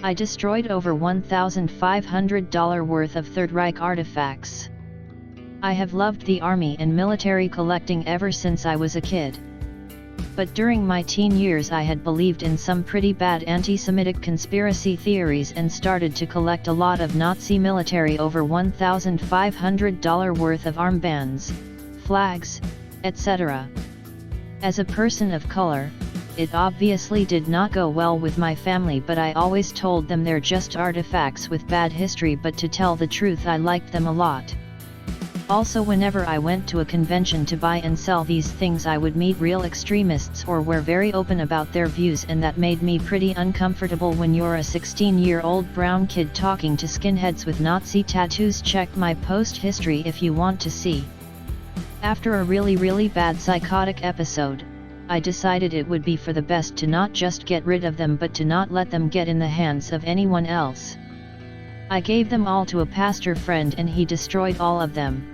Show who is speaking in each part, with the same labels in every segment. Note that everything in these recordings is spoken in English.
Speaker 1: I destroyed over $1,500 worth of Third Reich artifacts. I have loved the army and military collecting ever since I was a kid. But during my teen years I had believed in some pretty bad anti-Semitic conspiracy theories and started to collect a lot of Nazi military, over $1,500 worth of armbands, flags, etc. As a person of color, it obviously did not go well with my family, but I always told them they're just artifacts with bad history, but to tell the truth I liked them a lot. Also, whenever I went to a convention to buy and sell these things, I would meet real extremists or were very open about their views, and that made me pretty uncomfortable when you're a 16-year-old brown kid talking to skinheads with Nazi tattoos. Check my post history if you want to see. After a really bad psychotic episode, I decided it would be for the best to not just get rid of them but to not let them get in the hands of anyone else. I gave them all to a pastor friend and he destroyed all of them.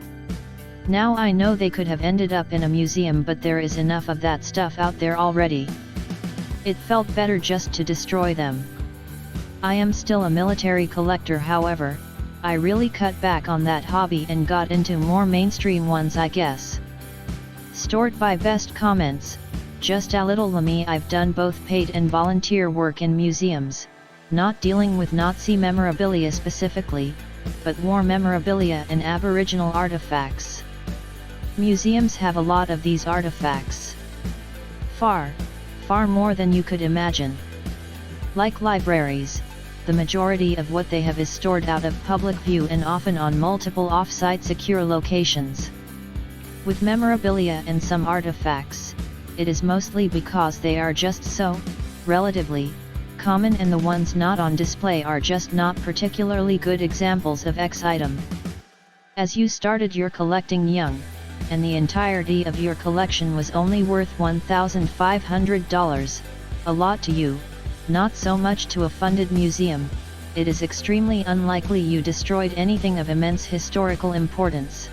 Speaker 1: Now I know they could have ended up in a museum, but there is enough of that stuff out there already. It felt better just to destroy them. I am still a military collector, however, I really cut back on that hobby and got into more mainstream ones, I guess. Stored by best comments, just a little me. I've done both paid and volunteer work in museums, not dealing with Nazi memorabilia specifically, but war memorabilia and Aboriginal artifacts. Museums have a lot of these artifacts. Far more than you could imagine. Like libraries, the majority of what they have is stored out of public view and often on multiple off-site secure locations. With memorabilia and some artifacts, it is mostly because they are just so, relatively, common, and the ones not on display are just not particularly good examples of X item. As you started your collecting young, and the entirety of your collection was only worth $1,500, a lot to you, not so much to a funded museum, it is extremely unlikely you destroyed anything of immense historical importance.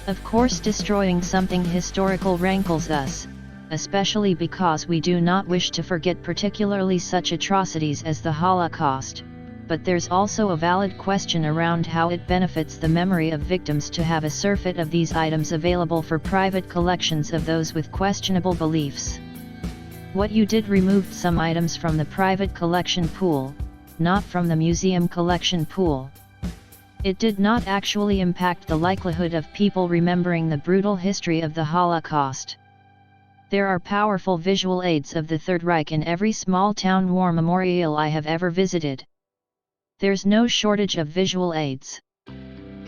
Speaker 1: Of course, destroying something historical rankles us, especially because we do not wish to forget particularly such atrocities as the Holocaust, but there's also a valid question around how it benefits the memory of victims to have a surfeit of these items available for private collections of those with questionable beliefs. What you did removed some items from the private collection pool, not from the museum collection pool. It did not actually impact the likelihood of people remembering the brutal history of the Holocaust. There are powerful visual aids of the Third Reich in every small-town war memorial I have ever visited. There's no shortage of visual aids.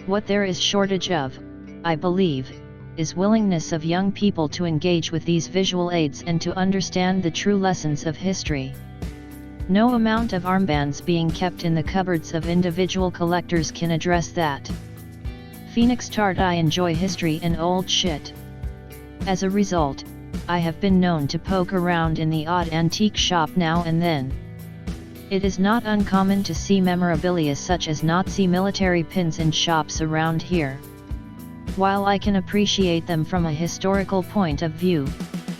Speaker 1: What there is shortage of, I believe, is willingness of young people to engage with these visual aids and to understand the true lessons of history. No amount of armbands being kept in the cupboards of individual collectors can address that. Phoenix Tart: I enjoy history and old shit. As a result, I have been known to poke around in the odd antique shop now and then. It is not uncommon to see memorabilia such as Nazi military pins in shops around here. While I can appreciate them from a historical point of view,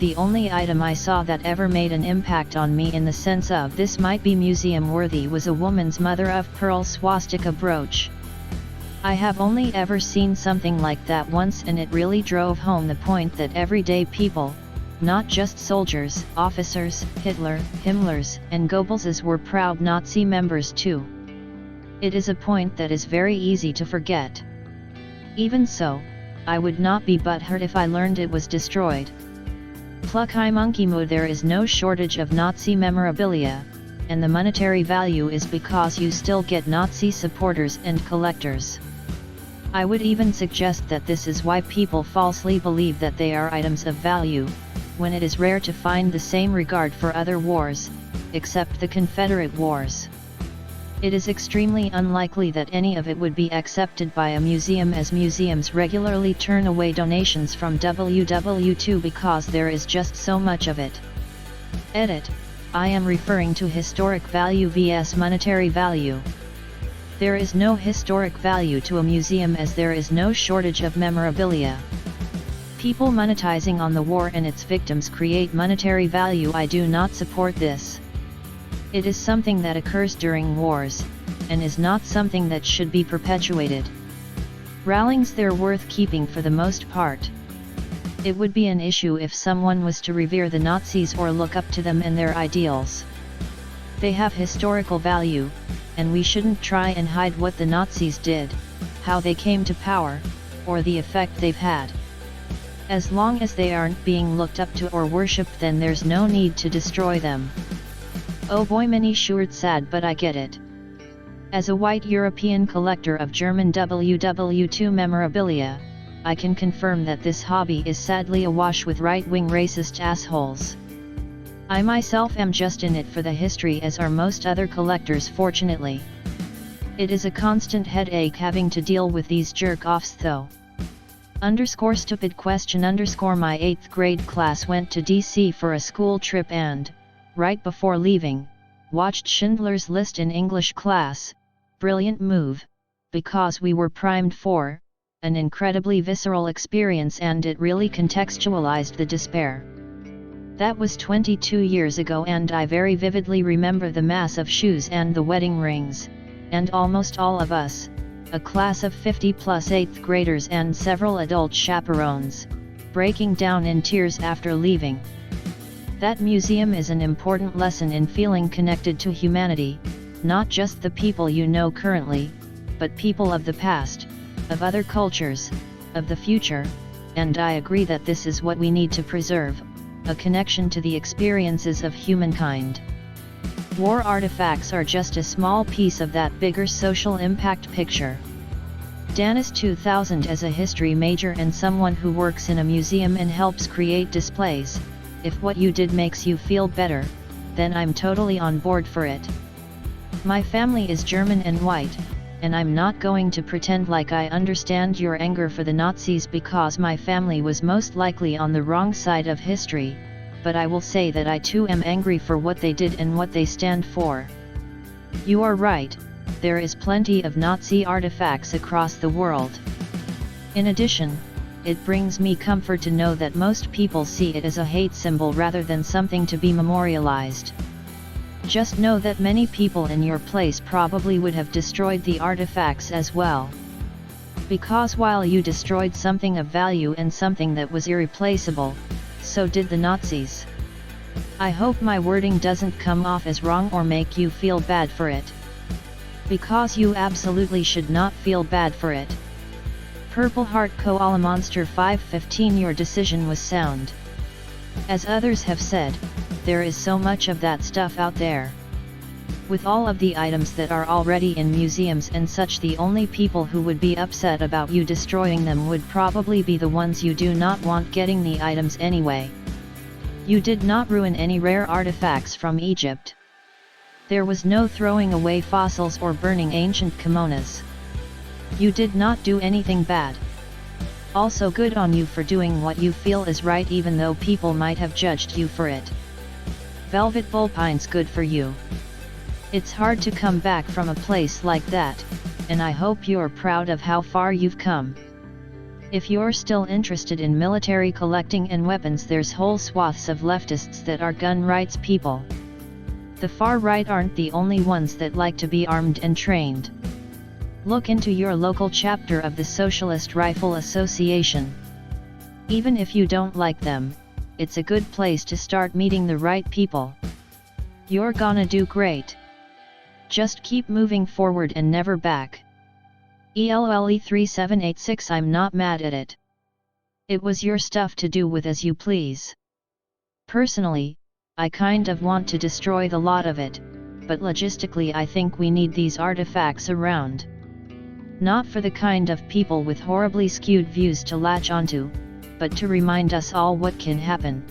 Speaker 1: the only item I saw that ever made an impact on me in the sense of this might be museum worthy was a woman's mother-of-pearl swastika brooch. I have only ever seen something like that once, and it really drove home the point that everyday people, not just soldiers, officers, Hitler, Himmlers, and Goebbelses, were proud Nazi members too. It is a point that is very easy to forget. Even so, I would not be butthurt if I learned it was destroyed. Pluck I monkey moo, there is no shortage of Nazi memorabilia, and the monetary value is because you still get Nazi supporters and collectors. I would even suggest that this is why people falsely believe that they are items of value, when it is rare to find the same regard for other wars, except the Confederate Wars. It is extremely unlikely that any of it would be accepted by a museum, as museums regularly turn away donations from WW2 because there is just so much of it. Edit: I am referring to historic value vs monetary value. There is no historic value to a museum as there is no shortage of memorabilia. People monetizing on the war and its victims create monetary value. I do not support this. It is something that occurs during wars, and is not something that should be perpetuated. Railings they're worth keeping for the most part. It would be an issue if someone was to revere the Nazis or look up to them and their ideals. They have historical value, and we shouldn't try and hide what the Nazis did, how they came to power, or the effect they've had. As long as they aren't being looked up to or worshipped, then there's no need to destroy them. Oh boy, many sure sad, but I get it. As a white European collector of German WW2 memorabilia, I can confirm that this hobby is sadly awash with right-wing racist assholes. I myself am just in it for the history, as are most other collectors, fortunately. It is a constant headache having to deal with these jerk-offs though. _stupid question _ my 8th grade class went to DC for a school trip and, right before leaving, watched Schindler's List in English class. Brilliant move, because we were primed for an incredibly visceral experience, and it really contextualized the despair. That was 22 years ago, and I very vividly remember the mass of shoes and the wedding rings, and almost all of us, a class of 50 plus 8th graders and several adult chaperones, breaking down in tears after leaving. That museum is an important lesson in feeling connected to humanity, not just the people you know currently, but people of the past, of other cultures, of the future, and I agree that this is what we need to preserve, a connection to the experiences of humankind. War artifacts are just a small piece of that bigger social impact picture. Danis 2000, as a history major and someone who works in a museum and helps create displays, if what you did makes you feel better, then I'm totally on board for it. My family is German and white, and I'm not going to pretend like I understand your anger for the Nazis, because my family was most likely on the wrong side of history, but I will say that I too am angry for what they did and what they stand for. You are right, there is plenty of Nazi artifacts across the world. In addition, it brings me comfort to know that most people see it as a hate symbol rather than something to be memorialized. Just know that many people in your place probably would have destroyed the artifacts as well. Because while you destroyed something of value and something that was irreplaceable, so did the Nazis. I hope my wording doesn't come off as wrong or make you feel bad for it. Because you absolutely should not feel bad for it. Purple Heart Koala Monster 515, your decision was sound. As others have said, there is so much of that stuff out there. With all of the items that are already in museums and such, the only people who would be upset about you destroying them would probably be the ones you do not want getting the items anyway. You did not ruin any rare artifacts from Egypt. There was no throwing away fossils or burning ancient kimonos. You did not do anything bad. Also, good on you for doing what you feel is right, even though people might have judged you for it. Velvet Vulpines, good for you. It's hard to come back from a place like that, and I hope you're proud of how far you've come. If you're still interested in military collecting and weapons, there's whole swaths of leftists that are gun rights people. The far right aren't the only ones that like to be armed and trained. Look into your local chapter of the Socialist Rifle Association. Even if you don't like them, it's a good place to start meeting the right people. You're gonna do great. Just keep moving forward and never back. ELLE3786, I'm not mad at it. It was your stuff to do with as you please. Personally, I kind of want to destroy the lot of it, but logistically I think we need these artifacts around. Not for the kind of people with horribly skewed views to latch onto, but to remind us all what can happen.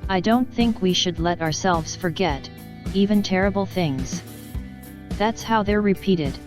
Speaker 1: I don't think we should let ourselves forget, even terrible things. That's how they're repeated.